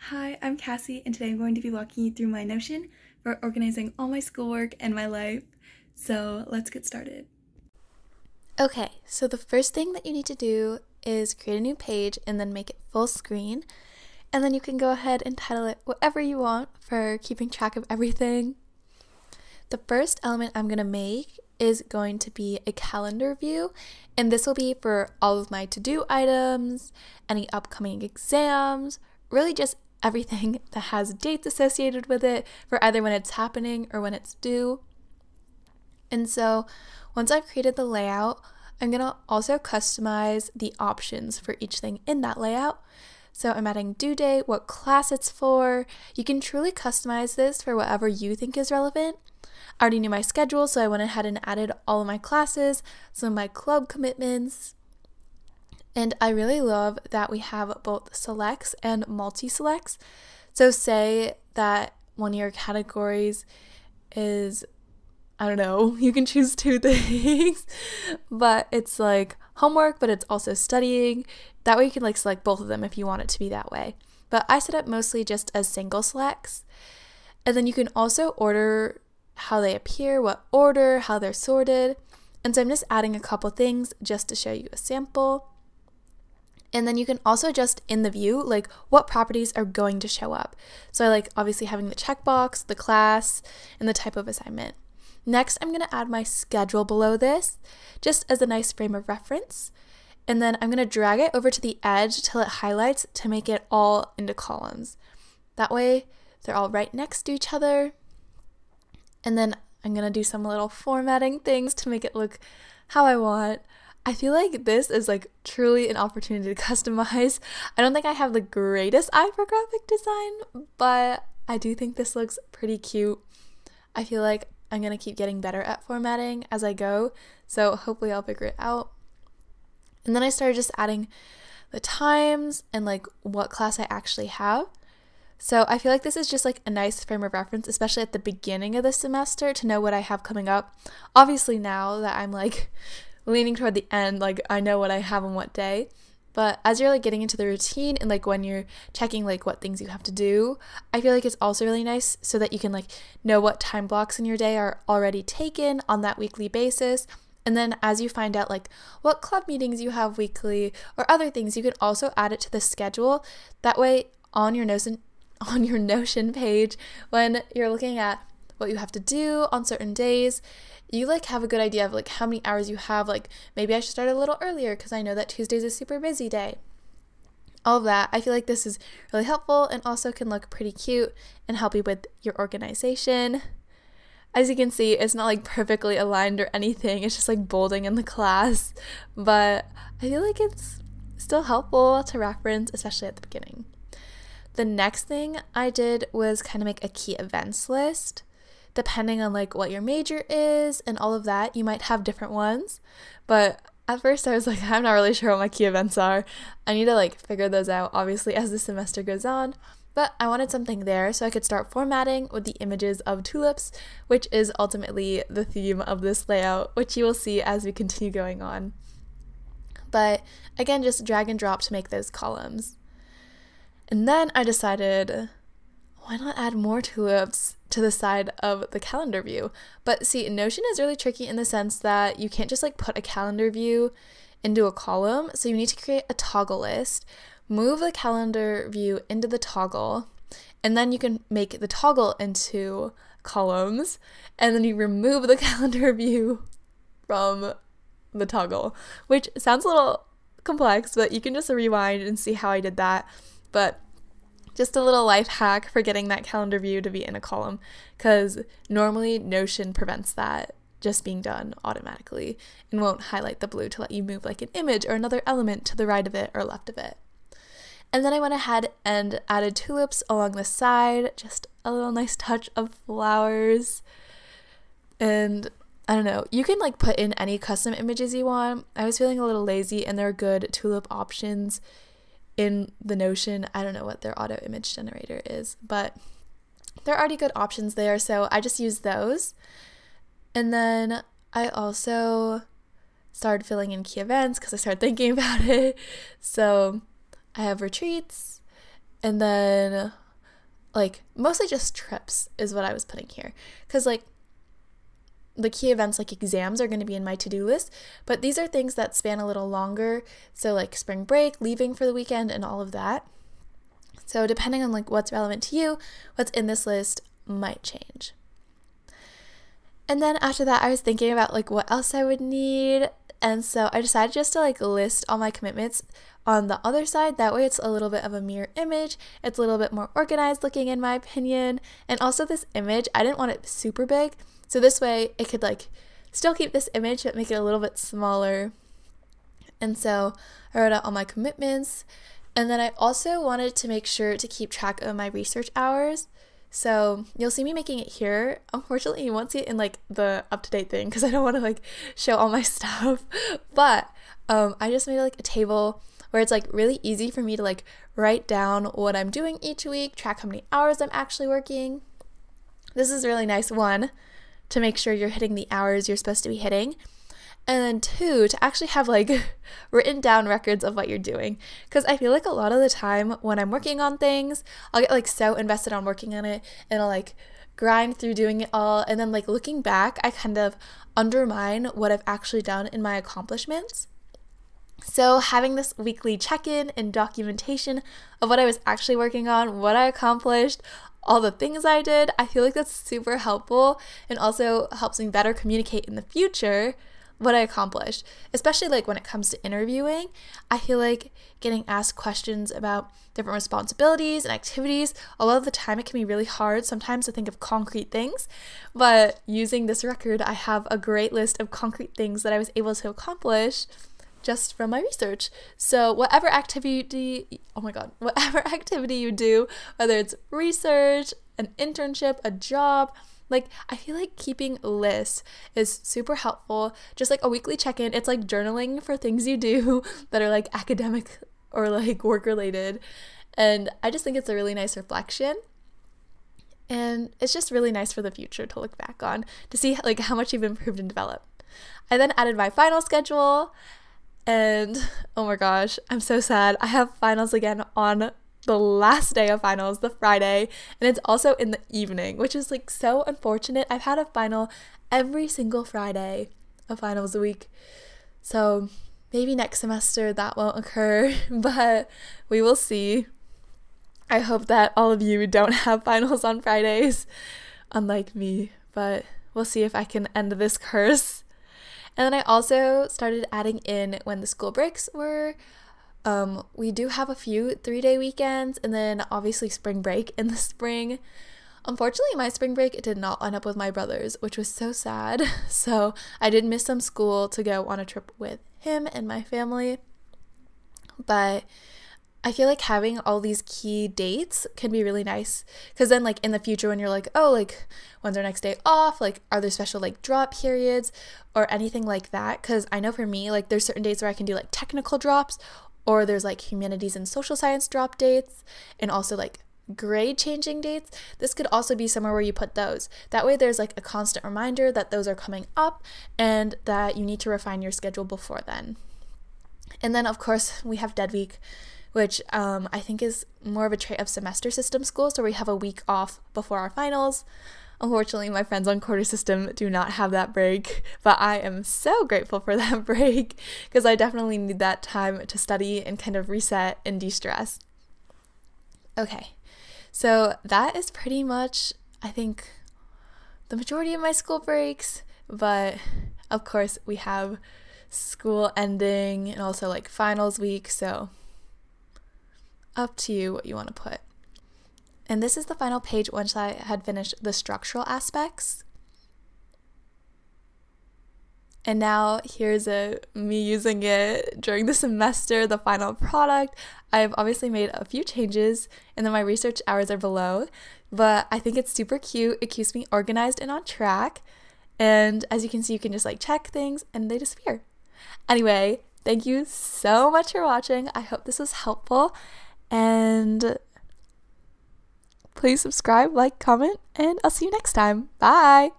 Hi, I'm Cassie, and today I'm going to be walking you through my Notion for organizing all my schoolwork and my life. So let's get started. Okay, so the first thing that you need to do is create a new page and then make it full screen. And then you can go ahead and title it whatever you want for keeping track of everything. The first element I'm going to make is going to be a calendar view, and this will be for all of my to-do items, any upcoming exams, really just everything that has dates associated with it for either when it's happening or when it's due. And so once I've created the layout, I'm going to also customize the options for each thing in that layout. So I'm adding due date, what class it's for. You can truly customize this for whatever you think is relevant. I already knew my schedule, so I went ahead and added all of my classes, some of my club commitments. And I really love that we have both selects and multi-selects. So say that one of your categories is, I don't know, you can choose two things, but it's like homework, but it's also studying. That way you can like select both of them if you want it to be that way. But I set up mostly just as single selects. And then you can also order how they appear, what order, how they're sorted. And so I'm just adding a couple things just to show you a sample. And then you can also adjust in the view, like what properties are going to show up. So I like obviously having the checkbox, the class, and the type of assignment. Next, I'm going to add my schedule below this, just as a nice frame of reference. And then I'm going to drag it over to the edge till it highlights to make it all into columns. That way, they're all right next to each other. And then I'm going to do some little formatting things to make it look how I want. I feel like this is like truly an opportunity to customize. I don't think I have the greatest eye for graphic design, but I do think this looks pretty cute. I feel like I'm going to keep getting better at formatting as I go, so hopefully I'll figure it out. And then I started just adding the times and like what class I actually have. So I feel like this is just like a nice frame of reference, especially at the beginning of the semester, to know what I have coming up. Obviously now that I'm like leaning toward the end, like I know what I have on what day. But as you're like getting into the routine and like when you're checking like what things you have to do, I feel like it's also really nice so that you can like know what time blocks in your day are already taken on that weekly basis. And then as you find out like what club meetings you have weekly or other things, you can also add it to the schedule. That way on your Notion page, when you're looking at what you have to do on certain days, you like have a good idea of like how many hours you have. Like maybe I should start a little earlier because I know that Tuesday's a super busy day. All of that. I feel like this is really helpful and also can look pretty cute and help you with your organization. As you can see, it's not like perfectly aligned or anything. It's just like bolding in the class, but I feel like it's still helpful to reference, especially at the beginning. The next thing I did was kind of make a key events list. Depending on like what your major is and all of that, you might have different ones. But at first I was like, I'm not really sure what my key events are. I need to like figure those out, obviously, as the semester goes on. But I wanted something there so I could start formatting with the images of tulips, which is ultimately the theme of this layout, which you will see as we continue going on. But again, just drag and drop to make those columns. And then I decided, why not add more tulips to the side of the calendar view? But see, Notion is really tricky in the sense that you can't just like put a calendar view into a column. So you need to create a toggle list, move the calendar view into the toggle, and then you can make the toggle into columns, and then you remove the calendar view from the toggle, which sounds a little complex, but you can just rewind and see how I did that. But just a little life hack for getting that calendar view to be in a column, because normally Notion prevents that just being done automatically and won't highlight the blue to let you move like an image or another element to the right of it or left of it. And then I went ahead and added tulips along the side, just a little nice touch of flowers. And I don't know, you can like put in any custom images you want. I was feeling a little lazy and there are good tulip options in the Notion. I don't know what their auto image generator is, but there are already good options there, so I just used those. And then I also started filling in key events because I started thinking about it. So I have retreats, And then like mostly just trips is what I was putting here, because like the key events like exams are going to be in my to-do list, but these are things that span a little longer, so like spring break, leaving for the weekend, and all of that. So depending on like what's relevant to you, what's in this list might change. And then after that, I was thinking about like what else I would need, and so I decided just to like list all my commitments on the other side. That way it's a little bit of a mirror image. It's a little bit more organized looking in my opinion. And also this image, I didn't want it super big, so this way it could like still keep this image but make it a little bit smaller. And so I wrote out all my commitments, and then I also wanted to make sure to keep track of my research hours. So you'll see me making it here. Unfortunately, you won't see it in like the up-to-date thing because I don't want to like show all my stuff. But I just made like a table where it's like really easy for me to like write down what I'm doing each week, track how many hours I'm actually working. This is a really nice one to make sure you're hitting the hours you're supposed to be hitting. And then 2, to actually have like written down records of what you're doing. Because I feel like a lot of the time when I'm working on things, I'll get like so invested on working on it and I'll like grind through doing it all. And then like looking back, I kind of undermine what I've actually done in my accomplishments. So having this weekly check-in and documentation of what I was actually working on, what I accomplished, all the things I did, I feel like that's super helpful and also helps me better communicate in the future what I accomplished, especially like when it comes to interviewing. I feel like getting asked questions about different responsibilities and activities, a lot of the time it can be really hard sometimes to think of concrete things, but using this record, I have a great list of concrete things that I was able to accomplish just from my research. So whatever activity you do, whether it's research, an internship, a job, like I feel like keeping lists is super helpful. Just like a weekly check-in, it's like journaling for things you do that are like academic or like work related. And I just think it's a really nice reflection. And it's just really nice for the future to look back on to see like how much you've improved and developed. I then added my final schedule. And oh my gosh, I'm so sad. I have finals again on the last day of finals, the Friday, and it's also in the evening, which is like so unfortunate. I've had a final every single Friday of finals week. So maybe next semester that won't occur, but we will see. I hope that all of you don't have finals on Fridays, unlike me, but we'll see if I can end this curse. And then I also started adding in when the school breaks were. We do have a few 3-day weekends, and then obviously spring break in the spring. Unfortunately, my spring break did not line up with my brother's, which was so sad. So I did miss some school to go on a trip with him and my family. But I feel like having all these key dates can be really nice, because then like in the future when you're like, oh, like when's our next day off, like are there special like drop periods or anything like that? Because I know for me, like there's certain dates where I can do like technical drops, or there's like humanities and social science drop dates, and also like grade changing dates. This could also be somewhere where you put those. That way there's like a constant reminder that those are coming up and that you need to refine your schedule before then. And then of course we have dead week, which I think is more of a trait of semester system schools, where we have a week off before our finals. Unfortunately, my friends on quarter system do not have that break, but I am so grateful for that break because I definitely need that time to study and kind of reset and de-stress. Okay, so that is pretty much, I think, the majority of my school breaks, but of course we have school ending and also like finals week, so up to you what you want to put. And this is the final page once I had finished the structural aspects. And now here's me using it during the semester, the final product. I've obviously made a few changes, and then my research hours are below, but I think it's super cute. It keeps me organized and on track. And as you can see, you can just like check things and they disappear. Anyway, thank you so much for watching. I hope this was helpful. And please subscribe, like, comment, and I'll see you next time. Bye!